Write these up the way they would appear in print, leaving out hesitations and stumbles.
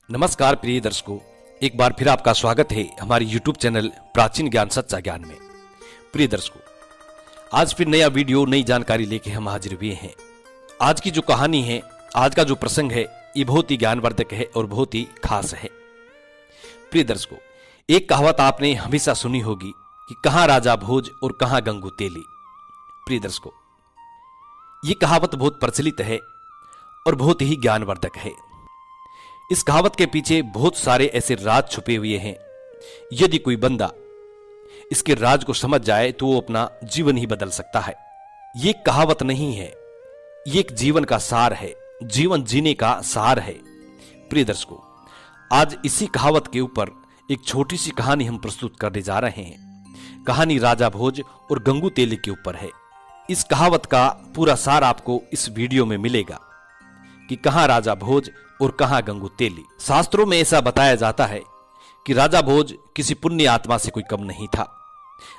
नमस्कार प्रिय दर्शकों, एक बार फिर आपका स्वागत है हमारे YouTube चैनल प्राचीन ज्ञान सच्चा ज्ञान में। प्रिय दर्शकों, आज फिर नया वीडियो नई जानकारी लेके हम हाजिर हुए हैं। आज की जो कहानी है, आज का जो प्रसंग है, ये बहुत ही ज्ञानवर्धक है और बहुत ही खास है। प्रिय दर्शकों, एक कहावत आपने हमेशा सुनी होगी कि कहां राजा भोज और कहां गंगू तेली। प्रिय दर्शकों, ये कहावत बहुत प्रचलित है और बहुत ही ज्ञानवर्धक है। इस कहावत के पीछे बहुत सारे ऐसे राज छुपे हुए हैं। यदि कोई बंदा इसके राज को समझ जाए तो वो अपना जीवन ही बदल सकता है। ये कहावत नहीं है, ये एक जीवन का सार है, जीवन जीने का सार है। प्रिय दर्शकों, आज इसी कहावत के ऊपर एक छोटी सी कहानी हम प्रस्तुत करने जा रहे हैं। कहानी राजा भोज और गंगू तेली के ऊपर है। इस कहावत का पूरा सार आपको इस वीडियो में मिलेगा कि कहां राजा भोज और कहां गंगू तेली। शास्त्रों में ऐसा बताया जाता है कि राजा भोज किसी पुण्य आत्मा से कोई कम नहीं था।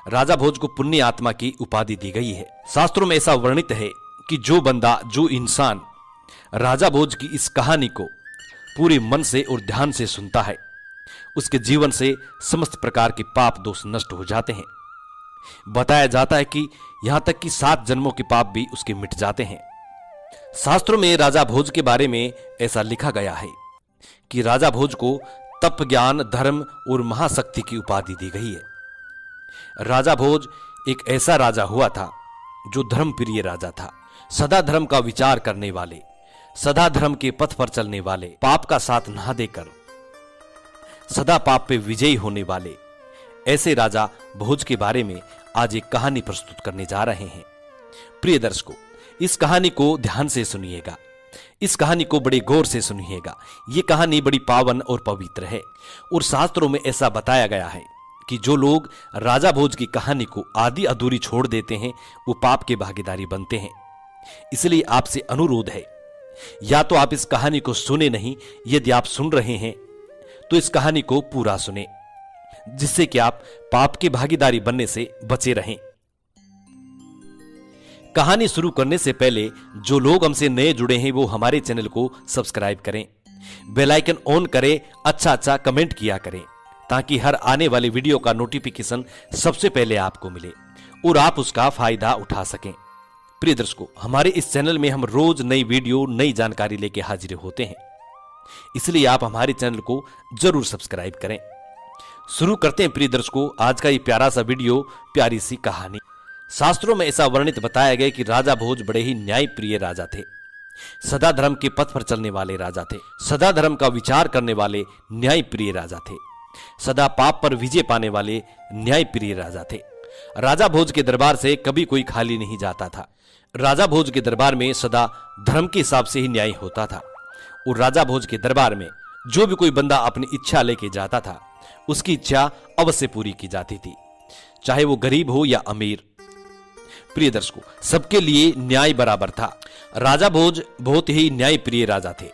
राजा भोज को पुण्य आत्मा की उपाधि दी गई है। शास्त्रों में ऐसा वर्णित है कि जो बंदा, जो इंसान राजा भोज की इस कहानी को पूरे मन से और ध्यान से सुनता है, उसके जीवन से समस्त प्रकार के पाप दोष नष्ट हो जाते हैं। बताया जाता है कि यहां तक कि 7 जन्मों के पाप भी उसके मिट जाते हैं। शास्त्रों में राजा भोज के बारे में ऐसा लिखा गया है कि राजा भोज को तप, ज्ञान, धर्म और महाशक्ति की उपाधि दी गई है। राजा भोज एक ऐसा राजा हुआ था जो धर्म प्रिय राजा था। सदा धर्म का विचार करने वाले, सदा धर्म के पथ पर चलने वाले, पाप का साथ ना देकर सदा पाप पे विजयी होने वाले ऐसे राजा भोज के बारे में आज एक कहानी प्रस्तुत करने जा रहे हैं। प्रिय दर्शकों, इस कहानी को ध्यान से सुनिएगा, इस कहानी को बड़े गौर से सुनिएगा। ये कहानी बड़ी पावन और पवित्र है और शास्त्रों में ऐसा बताया गया है कि जो लोग राजा भोज की कहानी को आधी अधूरी छोड़ देते हैं वो पाप के भागीदारी बनते हैं। इसलिए आपसे अनुरोध है, या तो आप इस कहानी को सुने नहीं, यदि आप सुन रहे हैं तो इस कहानी को पूरा सुने, जिससे कि आप पाप के भागीदारी बनने से बचे रहें। कहानी शुरू करने से पहले जो लोग हमसे नए जुड़े हैं वो हमारे चैनल को सब्सक्राइब करें, बेल आइकन ऑन करें, अच्छा कमेंट किया करें, ताकि हर आने वाले वीडियो का नोटिफिकेशन सबसे पहले आपको मिले और आप उसका फायदा उठा सकें। प्रिय दर्शकों, हमारे इस चैनल में हम रोज नई वीडियो, नई जानकारी लेके हाजिर होते हैं, इसलिए आप हमारे चैनल को जरूर सब्सक्राइब करें। शुरू करते हैं प्रिय दर्शकों आज का ये प्यारा सा वीडियो, प्यारी सी कहानी। शास्त्रों में ऐसा वर्णित बताया गया कि राजा भोज बड़े ही न्याय प्रिय राजा थे। सदा धर्म के पथ पर चलने वाले राजा थे। सदा धर्म का विचार करने वाले न्याय प्रिय राजा थे। सदा पाप पर विजय पाने वाले न्याय प्रिय राजा थे। राजा भोज के दरबार से कभी कोई खाली नहीं जाता था। राजा भोज के दरबार में सदा धर्म के हिसाब से ही न्याय होता था और राजा भोज के दरबार में जो भी कोई बंदा अपनी इच्छा लेके जाता था, उसकी इच्छा अवश्य पूरी की जाती थी, चाहे वो गरीब हो या अमीर। प्रिय दर्शकों, सबके लिए न्याय बराबर था। राजा भोज बहुत ही न्याय प्रिय राजा थे।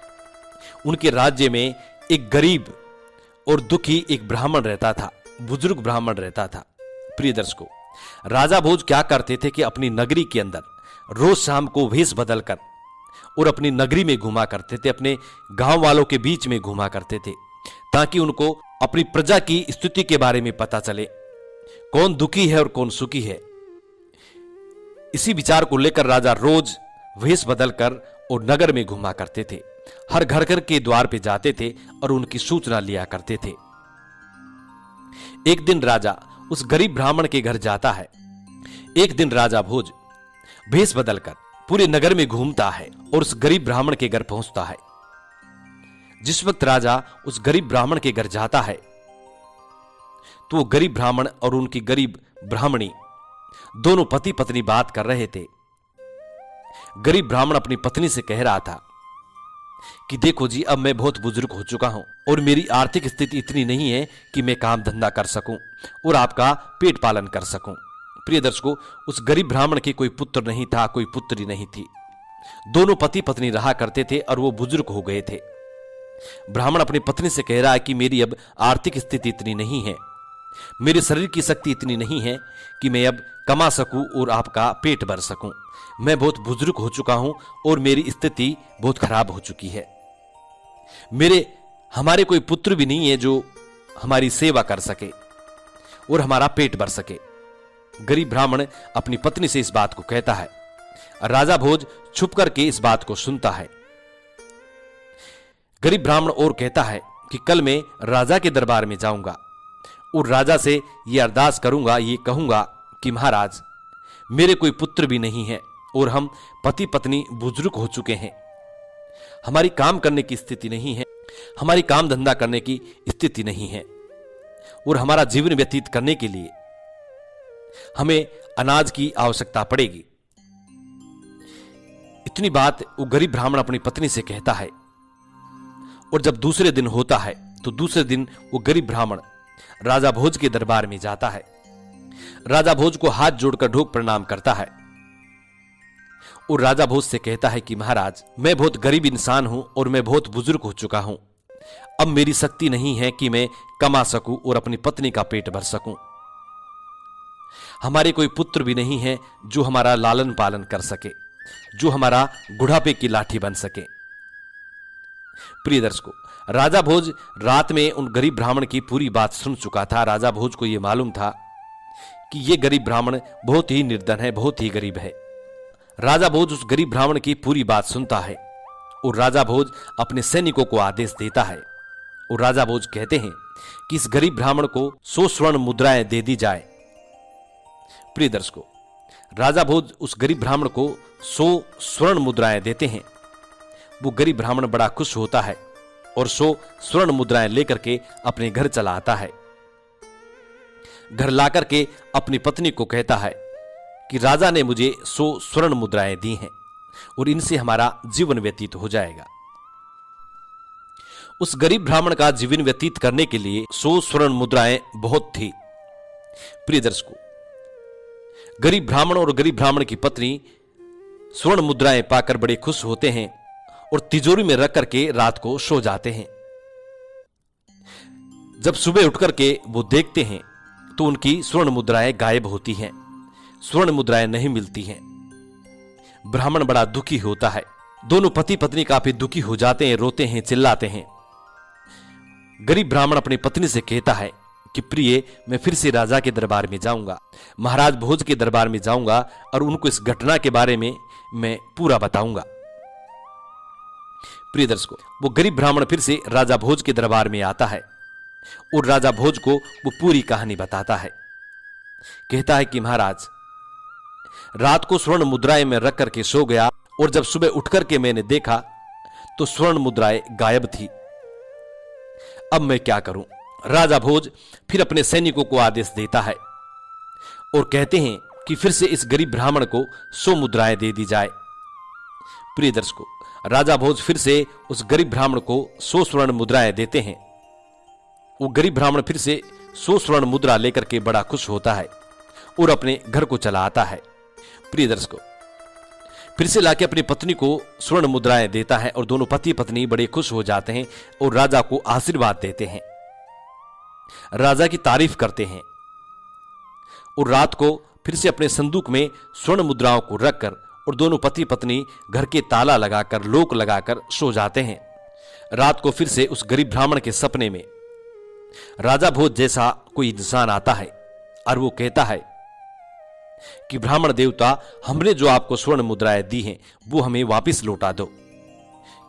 उनके राज्य में एक गरीब और दुखी एक ब्राह्मण रहता था, बुजुर्ग ब्राह्मण रहता था। प्रिय दर्शकों, राजा भोज क्या करते थे कि अपनी नगरी के अंदर रोज शाम को वेश बदलकर और अपनी नगरी में घुमा करते थे, अपने गांव वालों के बीच में घुमा करते थे, ताकि उनको अपनी प्रजा की स्थिति के बारे में पता चले, कौन दुखी है और कौन सुखी है। इसी विचार को लेकर राजा रोज वेश बदलकर और नगर में घुमा करते थे। हर घर घर के द्वार पे जाते थे और उनकी सूचना लिया करते थे। एक दिन राजा उस गरीब ब्राह्मण के घर जाता है। एक दिन राजा भोज वेश बदलकर पूरे नगर में घूमता है और उस गरीब ब्राह्मण के घर पहुंचता है। जिस वक्त राजा उस गरीब ब्राह्मण के घर जाता है तो वो गरीब ब्राह्मण और उनकी गरीब ब्राह्मणी दोनों पति पत्नी बात कर रहे थे। गरीब ब्राह्मण अपनी पत्नी से कह रहा था कि देखो जी, अब मैं बहुत बुजुर्ग हो चुका हूं और मेरी आर्थिक स्थिति इतनी नहीं है कि मैं काम धंधा कर सकूं और आपका पेट पालन कर सकूं। प्रिय दर्शकों, उस गरीब ब्राह्मण के कोई पुत्र नहीं था, कोई पुत्री नहीं थी। दोनों पति पत्नी रहा करते थे और वो बुजुर्ग हो गए थे। ब्राह्मण अपनी पत्नी से कह रहा है कि मेरी अब आर्थिक स्थिति इतनी नहीं है, मेरे शरीर की शक्ति इतनी नहीं है कि मैं अब कमा सकूं और आपका पेट भर सकूं। मैं बहुत बुजुर्ग हो चुका हूं और मेरी स्थिति बहुत खराब हो चुकी है। मेरे हमारे कोई पुत्र भी नहीं है जो हमारी सेवा कर सके और हमारा पेट भर सके। गरीब ब्राह्मण अपनी पत्नी से इस बात को कहता है। राजा भोज छुप करके इस बात को सुनता है। गरीब ब्राह्मण और कहता है कि कल मैं राजा के दरबार में जाऊंगा और राजा से यह अरदास करूंगा, ये कहूंगा कि महाराज, मेरे कोई पुत्र भी नहीं है और हम पति पत्नी बुजुर्ग हो चुके हैं। हमारी काम करने की स्थिति नहीं है, हमारी काम धंधा करने की स्थिति नहीं है और हमारा जीवन व्यतीत करने के लिए हमें अनाज की आवश्यकता पड़ेगी। इतनी बात वो गरीब ब्राह्मण अपनी पत्नी से कहता है। और जब दूसरे दिन होता है तो दूसरे दिन वो गरीब ब्राह्मण राजा भोज के दरबार में जाता है। राजा भोज को हाथ जोड़कर ढोक प्रणाम करता है और राजा भोज से कहता है कि महाराज, मैं बहुत गरीब इंसान हूं और मैं बहुत बुजुर्ग हो चुका हूं। अब मेरी शक्ति नहीं है कि मैं कमा सकूं और अपनी पत्नी का पेट भर सकूं। हमारे कोई पुत्र भी नहीं है जो हमारा लालन पालन कर सके, जो हमारा बुढ़ापे की लाठी बन सके। प्रिय दर्शकों, राजा भोज रात में उन गरीब ब्राह्मण की पूरी बात सुन चुका था। राजा भोज को यह मालूम था कि यह गरीब ब्राह्मण बहुत ही निर्धन है, बहुत ही गरीब है। राजा भोज उस गरीब ब्राह्मण की पूरी बात सुनता है और राजा भोज अपने सैनिकों को आदेश देता है और राजा भोज कहते हैं कि इस गरीब ब्राह्मण को 100 स्वर्ण मुद्राएं दे दी जाए। प्रिय दर्शकों, राजा भोज उस गरीब ब्राह्मण को 100 स्वर्ण मुद्राएं देते हैं। वो गरीब ब्राह्मण बड़ा खुश होता है और 100 स्वर्ण मुद्राएं लेकर के अपने घर चला आता है। घर लाकर के अपनी पत्नी को कहता है कि राजा ने मुझे 100 स्वर्ण मुद्राएं दी हैं और इनसे हमारा जीवन व्यतीत हो जाएगा। उस गरीब ब्राह्मण का जीवन व्यतीत करने के लिए 100 स्वर्ण मुद्राएं बहुत थी। प्रिय दर्शकों, गरीब ब्राह्मण और गरीब ब्राह्मण की पत्नी स्वर्ण मुद्राएं पाकर बड़े खुश होते हैं और तिजोरी में रख करके रात को सो जाते हैं। जब सुबह उठ करके वो देखते हैं तो उनकी स्वर्ण मुद्राएं गायब होती हैं, स्वर्ण मुद्राएं नहीं मिलती हैं। ब्राह्मण बड़ा दुखी होता है। दोनों पति पत्नी काफी दुखी हो जाते हैं, रोते हैं, चिल्लाते हैं। गरीब ब्राह्मण अपनी पत्नी से कहता है कि प्रिय, मैं फिर से राजा के दरबार में जाऊंगा, महाराज भोज के दरबार में जाऊंगा और उनको इस घटना के बारे में मैं पूरा बताऊंगा। प्रिय दर्शकों, वो गरीब ब्राह्मण फिर से राजा भोज के दरबार में आता है और राजा भोज को वो पूरी कहानी बताता है। कहता है कि महाराज, रात को स्वर्ण मुद्राएं में रख करके सो गया और जब सुबह उठ करके मैंने देखा तो स्वर्ण मुद्राएं गायब थी। अब मैं क्या करूं? राजा भोज फिर अपने सैनिकों को आदेश देता है और कहते हैं कि फिर से इस गरीब ब्राह्मण को 100 मुद्राएं दे दी जाए। प्रिय दर्शकों, राजा भोज फिर से उस गरीब ब्राह्मण को 100 स्वर्ण मुद्राएं देते हैं। वो गरीब ब्राह्मण फिर से 100 स्वर्ण मुद्रा लेकर के बड़ा खुश होता है और अपने घर को चला आता है। प्रिय दर्शकों, फिर से लाके अपनी पत्नी को स्वर्ण मुद्राएं देता है और दोनों पति पत्नी बड़े खुश हो जाते हैं और राजा को आशीर्वाद देते हैं, राजा की तारीफ करते हैं और रात को फिर से अपने संदूक में स्वर्ण मुद्राओं को रखकर और दोनों पति पत्नी घर के ताला लगाकर, लोक लगाकर सो जाते हैं। रात को फिर से उस गरीब ब्राह्मण के सपने में राजा भोज जैसा कोई इंसान आता है और वो कहता है कि ब्राह्मण देवता, हमने जो आपको स्वर्ण मुद्राएं दी हैं वो हमें वापस लौटा दो,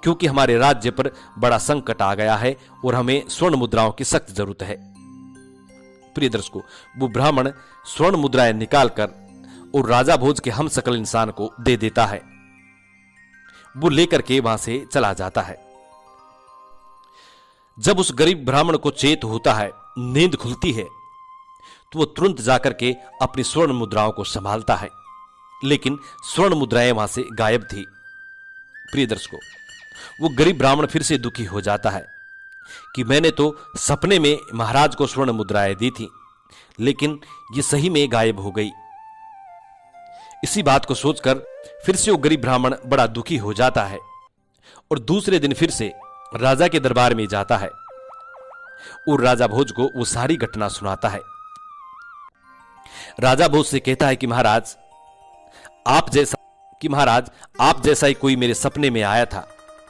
क्योंकि हमारे राज्य पर बड़ा संकट आ गया है और हमें स्वर्ण मुद्राओं की सख्त जरूरत है। प्रिय दर्शकों, वो ब्राह्मण स्वर्ण मुद्राएं निकालकर और राजा भोज के हम सकल इंसान को दे देता है। वो लेकर के वहां से चला जाता है। जब उस गरीब ब्राह्मण को चेत होता है, नींद खुलती है, तो वो तुरंत जाकर के अपनी स्वर्ण मुद्राओं को संभालता है, लेकिन स्वर्ण मुद्राएं वहां से गायब थी। प्रिय दर्शकों, वो गरीब ब्राह्मण फिर से दुखी हो जाता है कि मैंने तो सपने में महाराज को स्वर्ण मुद्राएं दी थी, लेकिन ये सही में गायब हो गई। इसी बात को सोचकर फिर से वो गरीब ब्राह्मण बड़ा दुखी हो जाता है और दूसरे दिन फिर से राजा के दरबार में जाता है और राजा भोज को वो सारी घटना सुनाता है। राजा भोज से कहता है कि महाराज, आप जैसा ही कोई मेरे सपने में आया था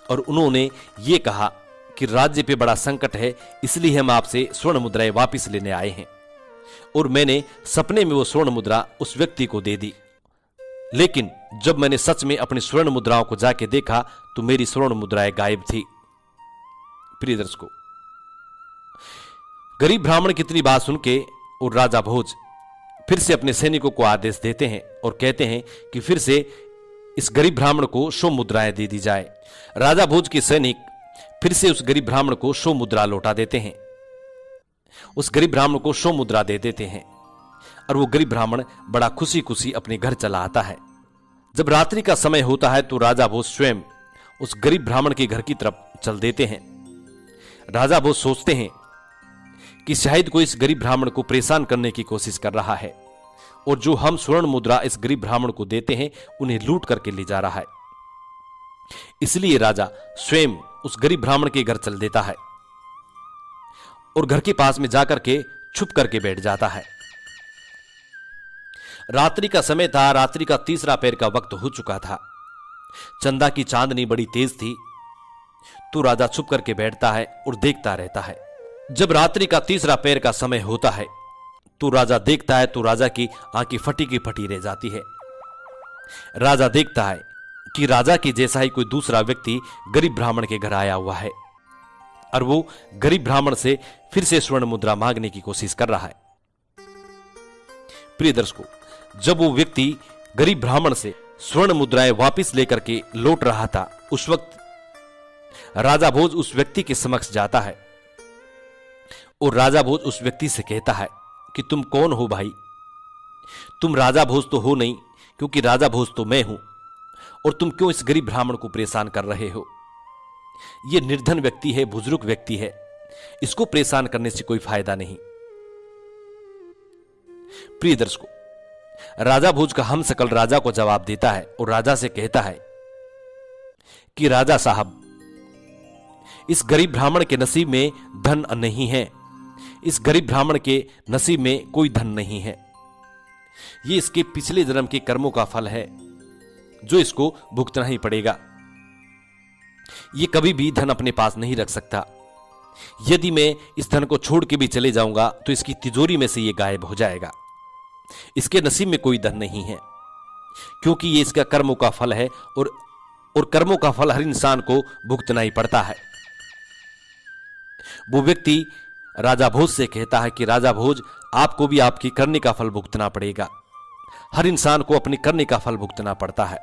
और उन्होंने ये कहा कि राज्य पे बड़ा संकट है, इसलिए हम आपसे स्वर्ण मुद्राएं वापस लेने आए हैं। और मैंने सपने में वो स्वर्ण मुद्रा उस व्यक्ति को दे दी, लेकिन जब मैंने सच में अपनी स्वर्ण मुद्राओं को जाके देखा तो मेरी स्वर्ण मुद्राएं गायब थी। प्रिय दर्शकों, गरीब ब्राह्मण की इतनी बात सुन के और राजा भोज फिर से अपने सैनिकों को आदेश देते हैं और कहते हैं कि फिर से इस गरीब ब्राह्मण को 100 मुद्राएं दे दी जाए। राजा भोज के सैनिक फिर से उस गरीब ब्राह्मण को 100 मुद्रा लौटा देते हैं, उस गरीब ब्राह्मण को 100 मुद्रा दे देते हैं और वो गरीब ब्राह्मण बड़ा खुशी खुशी अपने घर चला आता है। जब रात्रि का समय होता है तो राजा भोज स्वयं उस गरीब ब्राह्मण के घर की तरफ चल देते हैं। राजा भोज सोचते हैं कि शायद कोई इस गरीब ब्राह्मण को परेशान करने की कोशिश कर रहा है और जो हम स्वर्ण मुद्रा इस गरीब ब्राह्मण को देते हैं उन्हें लूट करके ले जा रहा है। इसलिए राजा स्वयं उस गरीब ब्राह्मण के घर चल देता है और घर के पास में जाकर के छुप करके बैठ जाता है। रात्रि का समय था, रात्रि का तीसरा पहर का वक्त हो चुका था। चंदा की चांदनी बड़ी तेज थी, तो राजा छुप करके बैठता है और देखता रहता है। जब रात्रि का तीसरा पहर का समय होता है तो राजा देखता है तो राजा की आंखें फटी की फटी रह जाती है। राजा देखता है कि राजा की जैसा ही कोई दूसरा व्यक्ति गरीब ब्राह्मण के घर आया हुआ है और वो गरीब ब्राह्मण से फिर से स्वर्ण मुद्रा मांगने की कोशिश कर रहा है। प्रिय दर्शकों, जब वो व्यक्ति गरीब ब्राह्मण से स्वर्ण मुद्राएं वापस लेकर के लौट रहा था, उस वक्त राजा भोज उस व्यक्ति के समक्ष जाता है और राजा भोज उस व्यक्ति से कहता है कि तुम कौन हो भाई? तुम राजा भोज तो हो नहीं, क्योंकि राजा भोज तो मैं हूं, और तुम क्यों इस गरीब ब्राह्मण को परेशान कर रहे हो? यह निर्धन व्यक्ति है, बुजुर्ग व्यक्ति है, इसको परेशान करने से कोई फायदा नहीं। प्रिय दर्शकों, राजा भोज का हम सकल राजा को जवाब देता है और राजा से कहता है कि राजा साहब, इस गरीब ब्राह्मण के नसीब में धन नहीं है, इस गरीब ब्राह्मण के नसीब में कोई धन नहीं है। ये इसके पिछले जन्म के कर्मों का फल है जो इसको भुगतना ही पड़ेगा। ये कभी भी धन अपने पास नहीं रख सकता। यदि मैं इस धन को छोड़ के भी चले जाऊंगा तो इसकी तिजोरी में से ये गायब हो जाएगा। इसके नसीब में कोई धन नहीं है, क्योंकि ये इसका कर्मों का फल है और कर्मों का फल हर इंसान को भुगतना ही पड़ता है। वो व्यक्ति राजा भोज से कहता है कि राजा भोज, आपको भी आपकी करने का फल भुगतना पड़ेगा। हर इंसान को अपने करने का फल भुगतना पड़ता है।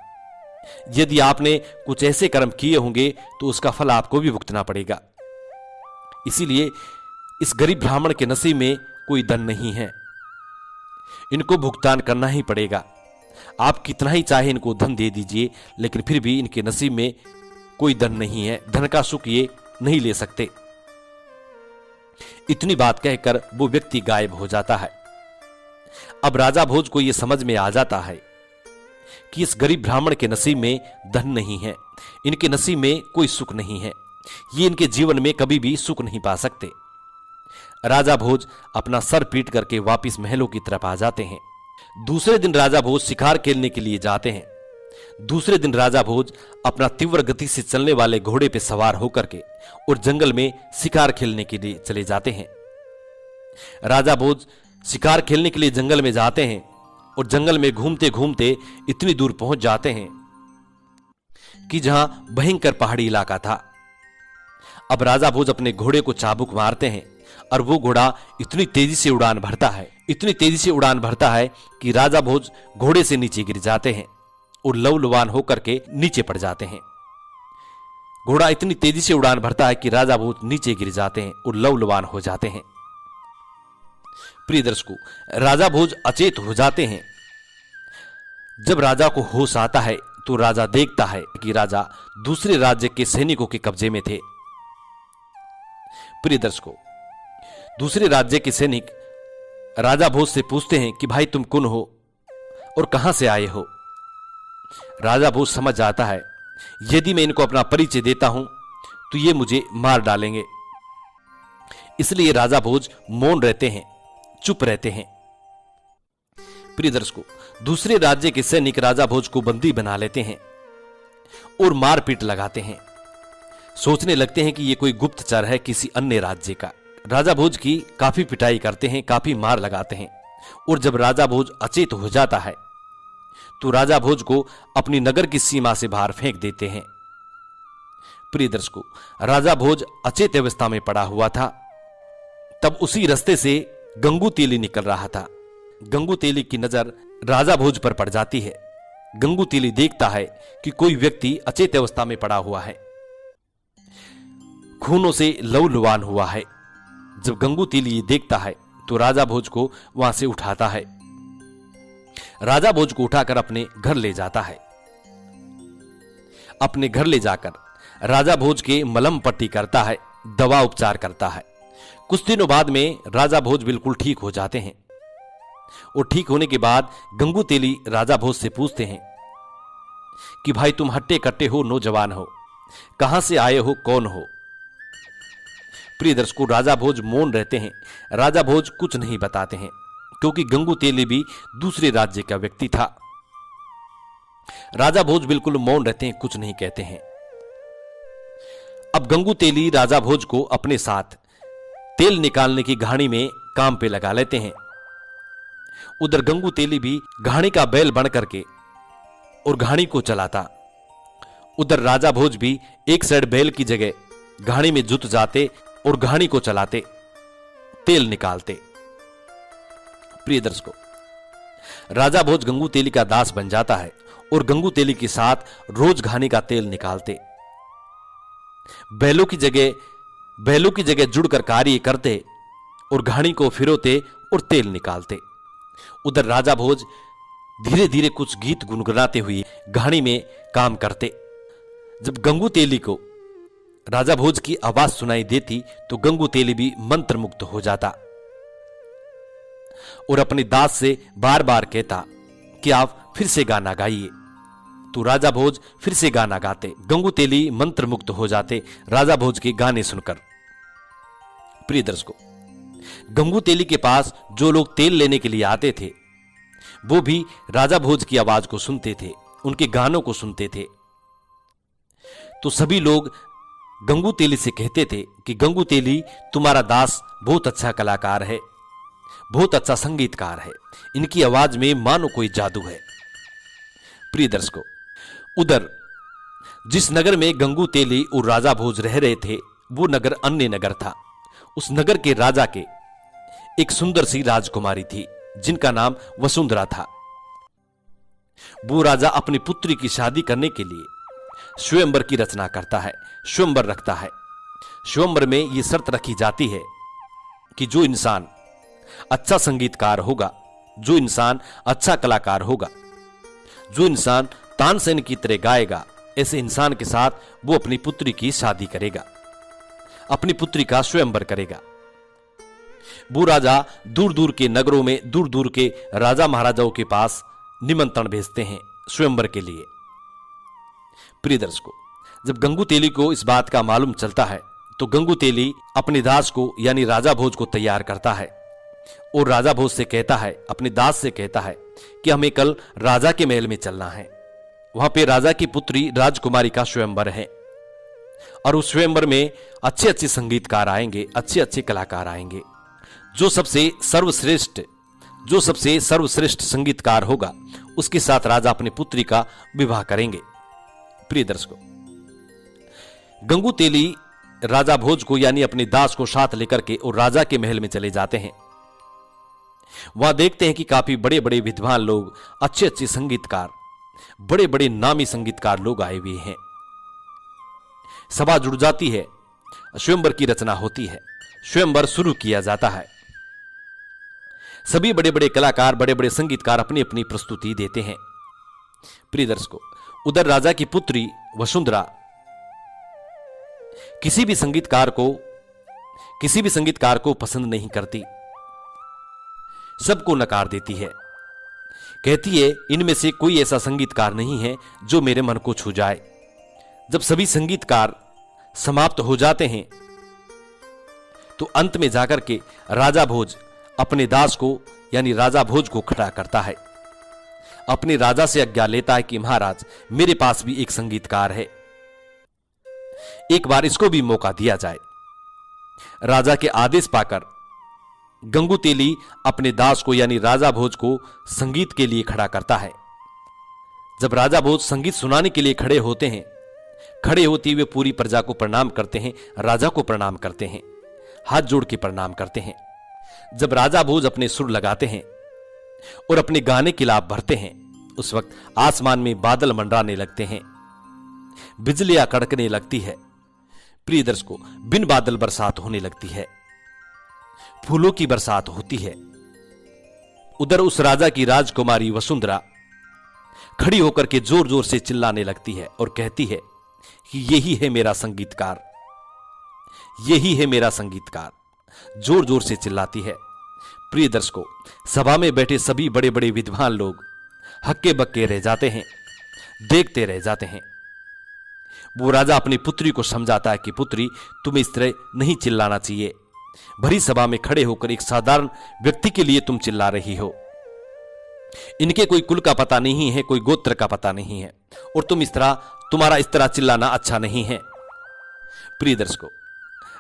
यदि आपने कुछ ऐसे कर्म किए होंगे तो उसका फल आपको भी भुगतना पड़ेगा। इसीलिए इस गरीब ब्राह्मण के नसीब में कोई धन नहीं है, इनको भुगतान करना ही पड़ेगा। आप कितना ही चाहे इनको धन दे दीजिए, लेकिन फिर भी इनके नसीब में कोई धन नहीं है, धन का सुख ये नहीं ले सकते। इतनी बात कहकर वो व्यक्ति गायब हो जाता है। अब राजा भोज को यह समझ में आ जाता है कि इस गरीब ब्राह्मण के नसीब में धन नहीं है, इनके नसीब में कोई सुख नहीं है, ये इनके जीवन में कभी भी सुख नहीं पा सकते। राजा भोज अपना सर पीट करके वापिस महलों की तरफ आ जाते हैं। दूसरे दिन राजा भोज शिकार खेलने के लिए जाते हैं। दूसरे दिन राजा भोज अपना तीव्र गति से चलने वाले घोड़े पर सवार होकर के और जंगल में शिकार खेलने के लिए चले जाते हैं। राजा भोज शिकार खेलने के लिए जंगल में जाते हैं और जंगल में घूमते घूमते इतनी दूर पहुंच जाते हैं कि जहां भयंकर पहाड़ी इलाका था। अब राजा भोज अपने घोड़े को चाबुक मारते हैं और वो घोड़ा इतनी तेजी से उड़ान भरता है, इतनी तेजी से उड़ान भरता है कि राजा भोज घोड़े से नीचे गिर जाते हैं और लवलवान होकर के नीचे पड़ जाते हैं। घोड़ा इतनी तेजी से उड़ान भरता है कि राजा भोज नीचे गिर जाते हैं और लवलवान हो जाते हैं। प्रिय दर्शकों, राजा भोज अचेत हो जाते हैं। जब राजा को होश आता है तो राजा देखता है कि राजा दूसरे राज्य के सैनिकों के कब्जे में थे। प्रिय दर्शकों, दूसरे राज्य के सैनिक राजा भोज से पूछते हैं कि भाई तुम कौन हो और कहां से आए हो? राजा भोज समझ जाता है यदि मैं इनको अपना परिचय देता हूं तो ये मुझे मार डालेंगे। इसलिए राजा भोज मौन रहते हैं, चुप रहते हैं। प्रिय दर्शकों, दूसरे राज्य के सैनिक राजा भोज को बंदी बना लेते हैं और मारपीट लगाते हैं। सोचने लगते हैं कि ये कोई गुप्तचर है किसी अन्य राज्य का। राजा भोज की काफी पिटाई करते हैं, काफी मार लगाते हैं, और जब राजा भोज अचेत हो जाता है तो राजा भोज को अपनी नगर की सीमा से बाहर फेंक देते हैं। प्रिय दर्शकों, राजा भोज अचेत अवस्था में पड़ा हुआ था। तब उसी रास्ते से गंगू तेली निकल रहा था। गंगू तेली की नजर राजा भोज पर पड़ जाती है। गंगू तेली देखता है कि कोई व्यक्ति अचेत अवस्था में पड़ा हुआ है, खूनों से लहूलुहान हुआ है। जब गंगू तेली देखता है तो राजा भोज को वहां से उठाता है। राजा भोज को उठाकर अपने घर ले जाता है। अपने घर ले जाकर राजा भोज के मलम पट्टी करता है, दवा उपचार करता है। कुछ दिनों बाद में राजा भोज बिल्कुल ठीक हो जाते हैं। और ठीक होने के बाद गंगू तेली राजा भोज से पूछते हैं कि भाई तुम हट्टे कट्टे हो, नौजवान हो, कहां से आए हो, कौन हो? प्रिय दर्शकों, राजा भोज मौन रहते हैं। राजा भोज कुछ नहीं बताते हैं, क्योंकि गंगू तेली भी दूसरे राज्य का व्यक्ति था। राजा भोज बिल्कुल मौन रहते हैं, कुछ नहीं कहते हैं। अब गंगू तेली राजा भोज को अपने साथ तेल निकालने की घानी में काम पे लगा लेते हैं। उधर गंगू तेली भी घानी का बैल बन करके और घानी को चलाता। उधर राजा भोज भी एक साइड बैल की जगह घानी में जुट जाते और घानी को चलाते, तेल निकालते। प्रिय दर्शकों, राजा भोज गंगू तेली का दास बन जाता है और गंगू तेली के साथ रोज घानी का तेल निकालते, बैलों की जगह जुड़कर कार्य करते और घानी को फिरोते और तेल निकालते। उधर राजा भोज धीरे धीरे कुछ गीत गुनगुनाते हुए घानी में काम करते। जब गंगू तेली को राजा भोज की आवाज सुनाई देती तो गंगू तेली भी मंत्रमुग्ध हो जाता और अपने दास से बार बार कहता कि आप फिर से गाना गाइए। तो राजा भोज फिर से गाना गाते। गंगू तेली मंत्रमुग्ध हो जाते राजा भोज के गाने सुनकर। प्रिय दर्शकों, गंगू तेली के पास जो लोग तेल लेने के लिए आते थे वो भी राजा भोज की आवाज को सुनते थे, उनके गानों को सुनते थे। तो सभी लोग गंगू तेली से कहते थे कि गंगू तेली, तुम्हारा दास बहुत अच्छा कलाकार है, बहुत अच्छा संगीतकार है, इनकी आवाज में मानो कोई जादू है। प्रिय दर्शकों, उधर जिस नगर में गंगू तेली और राजा भोज रह रहे थे वो नगर अन्य नगर था। उस नगर के राजा के एक सुंदर सी राजकुमारी थी जिनका नाम वसुंधरा था। वो राजा अपनी पुत्री की शादी करने के लिए स्वयंवर की रचना करता है, स्वयंवर रखता है। स्वयंवर में यह शर्त रखी जाती है कि जो इंसान अच्छा संगीतकार होगा, जो इंसान अच्छा कलाकार होगा, जो इंसान तानसेन की तरह गाएगा, ऐसे इंसान के साथ वो अपनी पुत्री की शादी करेगा, अपनी पुत्री का स्वयंवर करेगा। वो राजा दूर दूर के नगरों में, दूर दूर के राजा महाराजाओं के पास निमंत्रण भेजते हैं स्वयंवर के लिए। प्रिय दर्शकों, जब गंगू तेली को इस बात का मालूम चलता है तो गंगू तेली अपने दास को यानी राजा भोज को तैयार करता है और राजा भोज से कहता है, अपने दास से कहता है कि हमें कल राजा के महल में चलना है। वहां पे राजा की पुत्री राजकुमारी का स्वयंवर है और उस स्वयंवर में अच्छे अच्छे संगीतकार आएंगे, अच्छे अच्छे कलाकार आएंगे। जो सबसे सर्वश्रेष्ठ संगीतकार होगा उसके साथ राजा अपनी पुत्री का विवाह करेंगे। प्रिय दर्शकों, गंगू तेली राजा भोज को यानी अपने दास को साथ लेकर के और राजा के महल में चले जाते हैं। वहां देखते हैं कि काफी बड़े बड़े विद्वान लोग, अच्छे अच्छे संगीतकार, बड़े बड़े नामी संगीतकार लोग आए हुए हैं। सभा जुड़ जाती है, स्वयंवर की रचना होती है, स्वयंवर शुरू किया जाता है। सभी बड़े बड़े कलाकार, बड़े बड़े संगीतकार अपनी अपनी प्रस्तुति देते हैं। प्रिय दर्शकों, उधर राजा की पुत्री वसुंधरा किसी भी संगीतकार को पसंद नहीं करती, सबको नकार देती है। कहती है इनमें से कोई ऐसा संगीतकार नहीं है जो मेरे मन को छू जाए। जब सभी संगीतकार समाप्त हो जाते हैं तो अंत में जाकर के राजा भोज अपने दास को यानी राजा भोज को खड़ा करता है, अपने राजा से आज्ञा लेता है कि महाराज मेरे पास भी एक संगीतकार है। एक बार इसको भी मौका दिया जाए। राजा के आदेश पाकर गंगू तेली अपने दास को यानी राजा भोज को संगीत के लिए खड़ा करता है। जब राजा भोज संगीत सुनाने के लिए खड़े होते हैं, खड़े होते हुए पूरी प्रजा को प्रणाम करते हैं, राजा को प्रणाम करते हैं, हाथ जोड़ के प्रणाम करते हैं। जब राजा भोज अपने सुर लगाते हैं और अपने गाने की लाभ भरते हैं, उस वक्त आसमान में बादल मंडराने लगते हैं, बिजलियां कड़कने लगती है। प्रिय दर्शकों, बिन बादल बरसात होने लगती है, फूलों की बरसात होती है। उधर उस राजा की राजकुमारी वसुंधरा खड़ी होकर के जोर जोर से चिल्लाने लगती है और कहती है कि यही है मेरा संगीतकार, यही है मेरा संगीतकार। जोर जोर से चिल्लाती है। प्रिय दर्शकों, सभा में बैठे सभी बड़े बड़े विद्वान लोग हक्के बक्के रह जाते हैं, देखते रह जाते हैं। वो राजा अपनी पुत्री को समझाता है कि पुत्री, तुम्हें इस तरह नहीं चिल्लाना चाहिए। भरी सभा में खड़े होकर एक साधारण व्यक्ति के लिए तुम चिल्ला रही हो। इनके कोई कुल का पता नहीं है, कोई गोत्र का पता नहीं है, और तुम्हारा इस तरह चिल्लाना अच्छा नहीं है। प्रिय दर्शकों,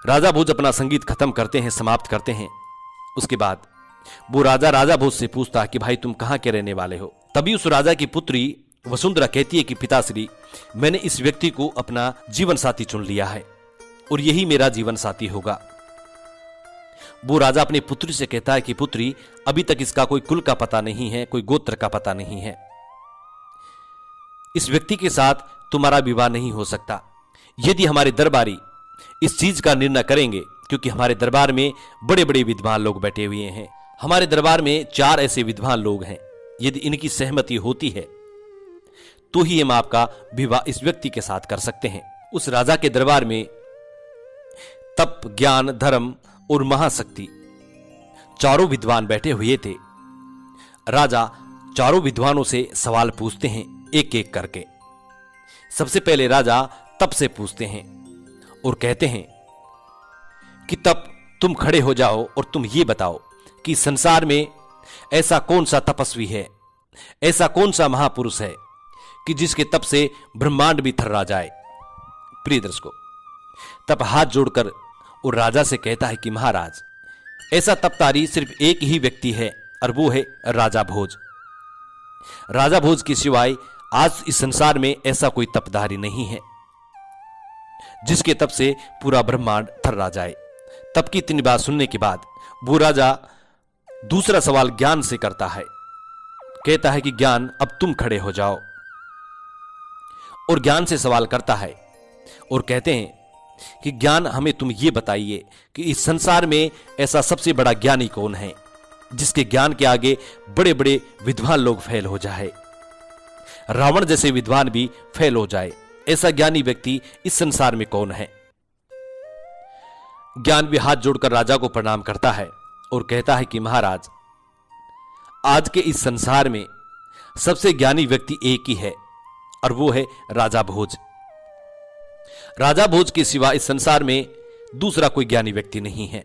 राजा भोज अपना संगीत खत्म करते हैं, समाप्त करते हैं। उसके बाद वो राजा भोज से पूछता है कि भाई तुम कहां के रहने वाले हो। तभी उस राजा की पुत्री वसुंधरा कहती है कि पिताश्री, मैंने इस व्यक्ति को अपना जीवन साथी चुन लिया है और यही मेरा जीवन साथी होगा। वो राजा अपनी पुत्री से कहता है कि पुत्री, अभी तक इसका कोई कुल का पता नहीं है, कोई गोत्र का पता नहीं है। इस व्यक्ति के साथ तुम्हारा विवाह नहीं हो सकता। यदि हमारे दरबारी इस चीज का निर्णय करेंगे, क्योंकि हमारे दरबार में बड़े बड़े विद्वान लोग बैठे हुए हैं, हमारे दरबार में 4 ऐसे विद्वान लोग हैं, यदि इनकी सहमति होती है तो ही हम आपका विवाह इस व्यक्ति के साथ कर सकते हैं। उस राजा के दरबार में तप, ज्ञान, धर्म और महाशक्ति 4 विद्वान बैठे हुए थे। राजा 4 विद्वानों से सवाल पूछते हैं एक एक करके। सबसे पहले राजा तप से पूछते हैं और कहते हैं कि तप, तुम खड़े हो जाओ और तुम ये बताओ कि संसार में ऐसा कौन सा तपस्वी है, ऐसा कौन सा महापुरुष है कि जिसके तप से ब्रह्मांड भी थर्रा जाए। प्रिय दर्शकों, तप हाथ जोड़कर और राजा से कहता है कि महाराज, ऐसा तपतारी सिर्फ एक ही व्यक्ति है और वो है राजा भोज। राजा भोज के सिवाय आज इस संसार में ऐसा कोई तपधारी नहीं है जिसके तप से पूरा ब्रह्मांड थर्रा जाए। तप की इतनी बात सुनने के बाद वो राजा दूसरा सवाल ज्ञान से करता है। कहता है कि ज्ञान, अब तुम खड़े हो जाओ। और ज्ञान से सवाल करता है और कहते हैं कि ज्ञान, हमें तुम ये बताइए कि इस संसार में ऐसा सबसे बड़ा ज्ञानी कौन है जिसके ज्ञान के आगे बड़े बड़े विद्वान लोग फेल हो जाए, रावण जैसे विद्वान भी फेल हो जाए। ऐसा ज्ञानी व्यक्ति इस संसार में कौन है। ज्ञान भी हाथ जोड़कर राजा को प्रणाम करता है और कहता है कि महाराज, आज के इस संसार में सबसे ज्ञानी व्यक्ति एक ही है और वो है राजा भोज। राजा भोज के सिवा इस संसार में दूसरा कोई ज्ञानी व्यक्ति नहीं है।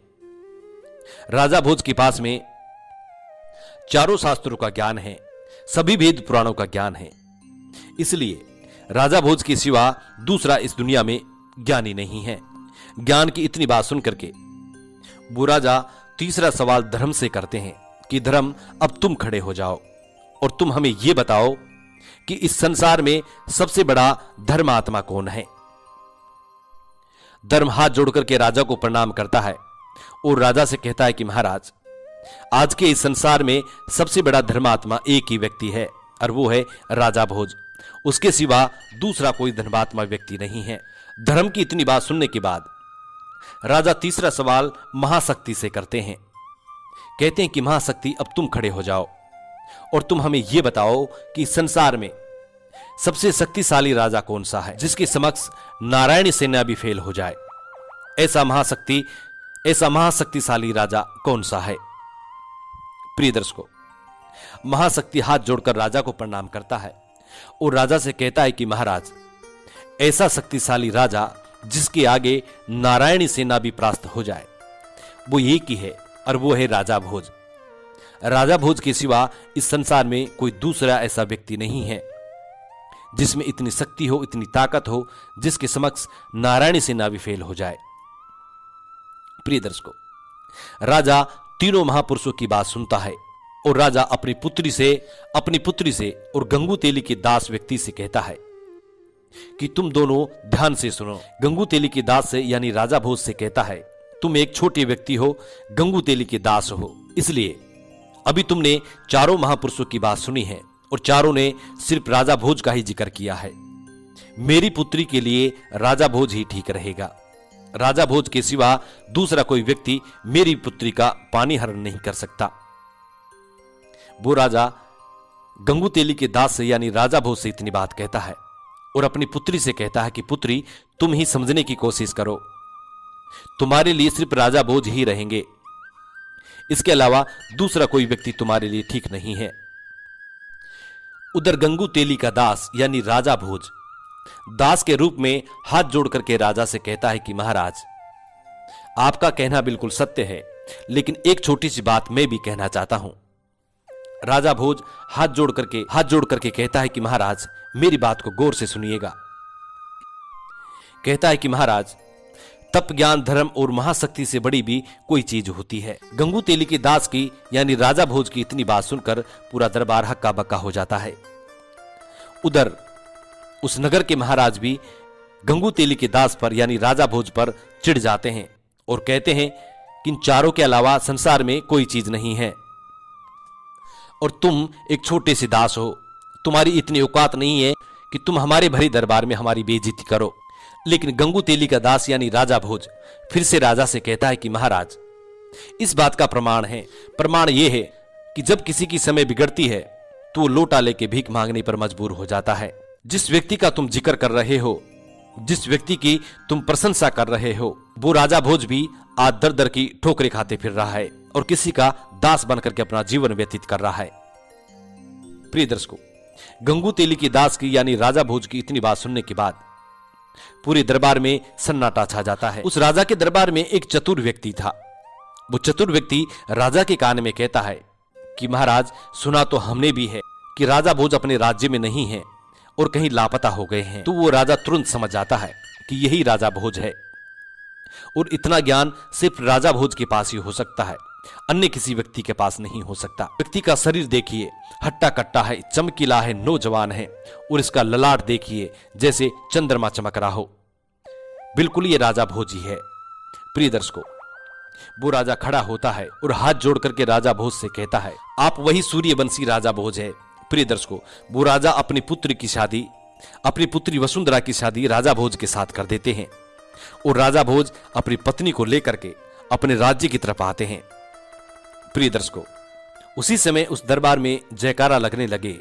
राजा भोज के पास में 4 शास्त्रों का ज्ञान है, सभी वेद पुराणों का ज्ञान है। इसलिए राजा भोज के सिवा दूसरा इस दुनिया में ज्ञानी नहीं है। ज्ञान की इतनी बात सुनकर के वो राजा तीसरा सवाल धर्म से करते हैं कि धर्म, अब तुम खड़े हो जाओ और तुम हमें यह बताओ कि इस संसार में सबसे बड़ा धर्मात्मा कौन है। धर्म हाथ जोड़कर के राजा को प्रणाम करता है और राजा से कहता है कि महाराज, आज के इस संसार में सबसे बड़ा धर्मात्मा एक ही व्यक्ति है और वो है राजा भोज। उसके सिवा दूसरा कोई धर्मात्मा व्यक्ति नहीं है। धर्म की इतनी बात सुनने के बाद राजा तीसरा सवाल महाशक्ति से करते हैं। कहते हैं कि महाशक्ति, अब तुम खड़े हो जाओ और तुम हमें यह बताओ कि संसार में सबसे शक्तिशाली राजा कौन सा है जिसके समक्ष नारायणी सेना भी फेल हो जाए। ऐसा महाशक्तिशाली राजा कौन सा है। प्रिय दर्शकों, महाशक्ति हाथ जोड़कर राजा को प्रणाम करता है और राजा से कहता है कि महाराज, ऐसा शक्तिशाली राजा जिसके आगे नारायणी सेना भी परास्त हो जाए, वो एक ही है और वो है राजा भोज। राजा भोज के सिवा इस संसार में कोई दूसरा ऐसा व्यक्ति नहीं है जिसमें इतनी शक्ति हो, इतनी ताकत हो, जिसके समक्ष नारायणी सेना भी फेल हो जाए। प्रिय दर्शकों, राजा तीनों महापुरुषों की बात सुनता है और राजा अपनी पुत्री से और गंगू तेली के दास व्यक्ति से कहता है कि तुम दोनों ध्यान से सुनो। गंगू तेली के दास से यानी राजा भोज से कहता है, तुम एक छोटे व्यक्ति हो, गंगू तेली के दास हो, इसलिए अभी तुमने चारों महापुरुषों की बात सुनी है और चारों ने सिर्फ राजा भोज का ही जिक्र किया है। मेरी पुत्री के लिए राजा भोज ही ठीक रहेगा। राजा भोज के सिवा दूसरा कोई व्यक्ति मेरी पुत्री का पानी हरण नहीं कर सकता। वो राजा गंगू तेली के दास से यानी राजा भोज से इतनी बात कहता है और अपनी पुत्री से कहता है कि पुत्री, तुम ही समझने की कोशिश करो, तुम्हारे लिए सिर्फ राजा भोज ही रहेंगे, इसके अलावा दूसरा कोई व्यक्ति तुम्हारे लिए ठीक नहीं है। उधर गंगू तेली का दास यानी राजा भोज दास के रूप में हाथ जोड़ करके राजा से कहता है कि महाराज, आपका कहना बिल्कुल सत्य है, लेकिन एक छोटी सी बात मैं भी कहना चाहता हूं। राजा भोज हाथ जोड़ करके कहता है कि महाराज, मेरी बात को गौर से सुनिएगा। कहता है कि महाराज, तप, ज्ञान, धर्म और महाशक्ति से बड़ी भी कोई चीज होती है। गंगू तेली के दास की यानी राजा भोज की इतनी बात सुनकर पूरा दरबार हक्का बक्का हो जाता है। उधर उस नगर के महाराज भी गंगू तेली के दास पर यानी राजा भोज पर चिढ़ जाते हैं और कहते हैं कि इन चारों के अलावा संसार में कोई चीज नहीं है और तुम एक छोटे से दास हो, तुम्हारी इतनी औकात नहीं है कि तुम हमारे भरे दरबार में हमारी बेइज्जती करो। लेकिन गंगू तेली का दास यानी राजा भोज फिर से राजा से कहता है कि महाराज, इस बात का प्रमाण यह है कि जब किसी की समय बिगड़ती है तो वो लोटा लेके भीख मांगने पर मजबूर हो जाता है। जिस व्यक्ति का तुम जिक्र कर रहे हो, जिस व्यक्ति की तुम प्रशंसा कर रहे हो, वो राजा भोज भी आज दर दर की ठोकरें खाते फिर रहा है और किसी का दास बनकर के अपना जीवन व्यतीत कर रहा है। प्रिय दर्शकों, गंगू तेली के दास की यानी राजा भोज की इतनी बात सुनने के बाद पूरे दरबार में सन्नाटा छा जाता है। उस राजा के दरबार में एक चतुर व्यक्ति था। वो चतुर व्यक्ति राजा के कान में कहता है कि महाराज, सुना तो हमने भी है कि राजा भोज अपने राज्य में नहीं है और कहीं लापता हो गए हैं। तो वो राजा तुरंत समझ जाता है कि यही राजा भोज है और इतना ज्ञान सिर्फ राजा भोज के पास ही हो सकता है, अन्य किसी व्यक्ति के पास नहीं हो सकता। व्यक्ति का शरीर देखिए, हट्टा कट्टा है, चमकीला है, नौजवान है और इसका ललाट देखिए जैसे चंद्रमा चमक रहा हो। बिल्कुल ये राजा भोज ही है। प्रिय दर्शकों, वो राजा खड़ा होता है और हाथ जोड़ करके राजा भोज से कहता है, आप वही सूर्यवंशी राजा भोज है। प्रिय दर्शकों, वो राजा अपनी पुत्री वसुंधरा की शादी राजा भोज के साथ कर देते हैं और राजा भोज अपनी पत्नी को लेकर के अपने राज्य की तरफ आते हैं। प्रिय दर्शकों, उसी समय उस दरबार में जयकारा लगने लगे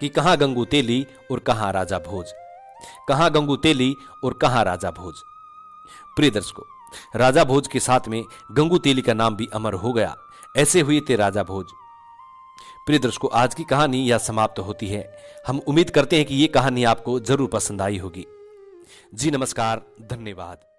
कि कहां गंगू तेली और कहां राजा भोज, कहां गंगू तेली और कहां राजा भोज। प्रिय दर्शकों, राजा भोज के साथ में गंगू तेली का नाम भी अमर हो गया। ऐसे हुए थे राजा भोज। प्रिय दर्शकों, आज की कहानी यह समाप्त होती है। हम उम्मीद करते हैं कि यह कहानी आपको जरूर पसंद आई होगी। जी नमस्कार, धन्यवाद।